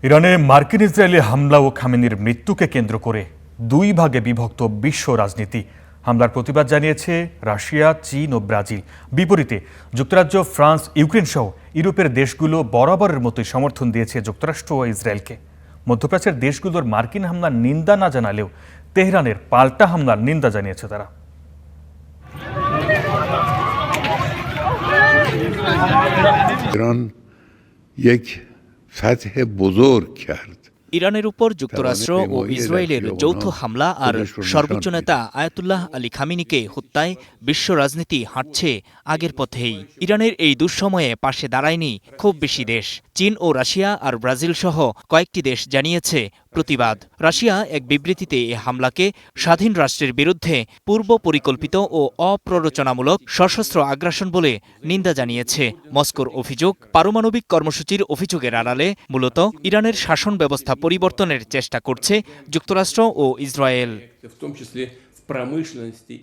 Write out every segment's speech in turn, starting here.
ইরানে মার্কিন ইসরায়েলি হামলা ও খামেনির মৃত্যুকে কেন্দ্র করে দুই ভাগে বিভক্ত বিশ্ব রাজনীতি। হামলার প্রতিবাদ জানিয়েছে রাশিয়া, চীন ও ব্রাজিল। বিপরীতে যুক্তরাজ্য, ফ্রান্স, ইউক্রেন সহ ইউরোপের দেশগুলো বরাবরের মতোই সমর্থন দিয়েছে যুক্তরাষ্ট্র ও ইসরায়েলকে। মধ্যপ্রাচ্যের দেশগুলোর মার্কিন হামলার নিন্দা না জানালেও তেহরানের পাল্টা হামলার নিন্দা জানিয়েছে তারা। ایران یک فتح بزرگ کرد ইরানের উপর যুক্তরাষ্ট্র ও ইসরায়েলের যৌথ হামলা আর সর্বোচ্চ নেতা আয়াতুল্লাহ আলী খামিনিকে হত্যায় বিশ্ব রাজনীতি হাঁটছে আগের পথেই। ইরানের এই দুঃসময়ে পাশে দাঁড়ায়নি খুব বেশি দেশ। চীন ও রাশিয়া আর ব্রাজিল সহ কয়েকটি দেশ জানিয়েছে প্রতিবাদ। রাশিয়া এক বিবৃতিতে এ হামলাকে স্বাধীন রাষ্ট্রের বিরুদ্ধে পূর্ব পরিকল্পিত ও অপ্ররোচনামূলক সশস্ত্র আগ্রাসন বলে নিন্দা জানিয়েছে। মস্কোর অভিযোগ, পারমাণবিক কর্মসূচির অভিযোগের আড়ালে মূলত ইরানের শাসন ব্যবস্থা পরিবর্তনের চেষ্টা করছে যুক্তরাষ্ট্র ও ইসরায়েল।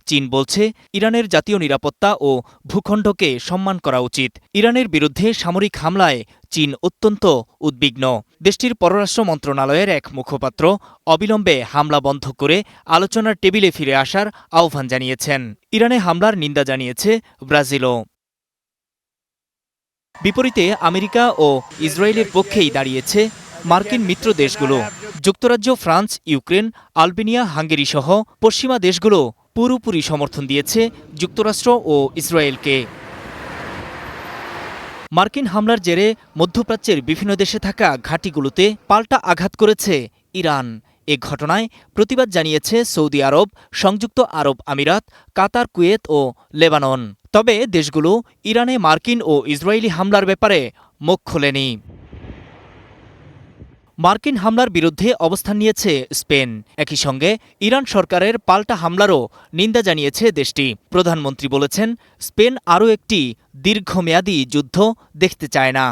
চীন বলছে, ইরানের জাতীয় নিরাপত্তা ও ভূখণ্ডকে সম্মান করা উচিত। ইরানের বিরুদ্ধে সামরিক হামলায় চীন অত্যন্ত উদ্বিগ্ন। দেশটির পররাষ্ট্র মন্ত্রণালয়ের এক মুখপাত্র অবিলম্বে হামলা বন্ধ করে আলোচনার টেবিলে ফিরে আসার আহ্বান জানিয়েছেন। ইরানে হামলার নিন্দা জানিয়েছে ব্রাজিলও। বিপরীতে আমেরিকা ও ইসরায়েলের পক্ষেই দাঁড়িয়েছে মার্কিন মিত্র দেশগুলো। যুক্তরাজ্য, ফ্রান্স, ইউক্রেন, আলবেনিয়া, হাঙ্গেরি সহ পশ্চিমা দেশগুলো পুরোপুরি সমর্থন দিয়েছে যুক্তরাষ্ট্র ও ইসরায়েলকে। মার্কিন হামলার জেরে মধ্যপ্রাচ্যের বিভিন্ন দেশে থাকা ঘাঁটিগুলোতে পাল্টা আঘাত করেছে ইরান। এ ঘটনায় প্রতিবাদ জানিয়েছে সৌদি আরব, সংযুক্ত আরব আমিরাত, কাতার, কুয়েত ও লেবানন। তবে দেশগুলো ইরানে মার্কিন ও ইসরায়েলি হামলার ব্যাপারে মুখ খোলেনি। মার্কিন হামলার বিরুদ্ধে অবস্থান নিয়েছে স্পেন। একই সঙ্গে ইরান সরকারের পাল্টা হামলারও নিন্দা জানিয়েছে দেশটি। প্রধানমন্ত্রী বলেছেন, স্পেন আরও একটি দীর্ঘমেয়াদী যুদ্ধ দেখতে চায় না।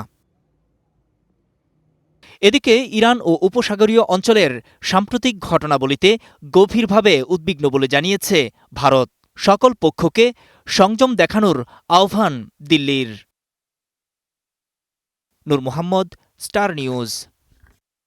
এদিকে ইরান ও উপসাগরীয় অঞ্চলের সাম্প্রতিক ঘটনাবলিতে গভীরভাবে উদ্বিগ্ন বলে জানিয়েছে ভারত। সকল পক্ষকে সংযম দেখানোর আহ্বান দিল্লির। নূর মোহাম্মদ, স্টার নিউজ।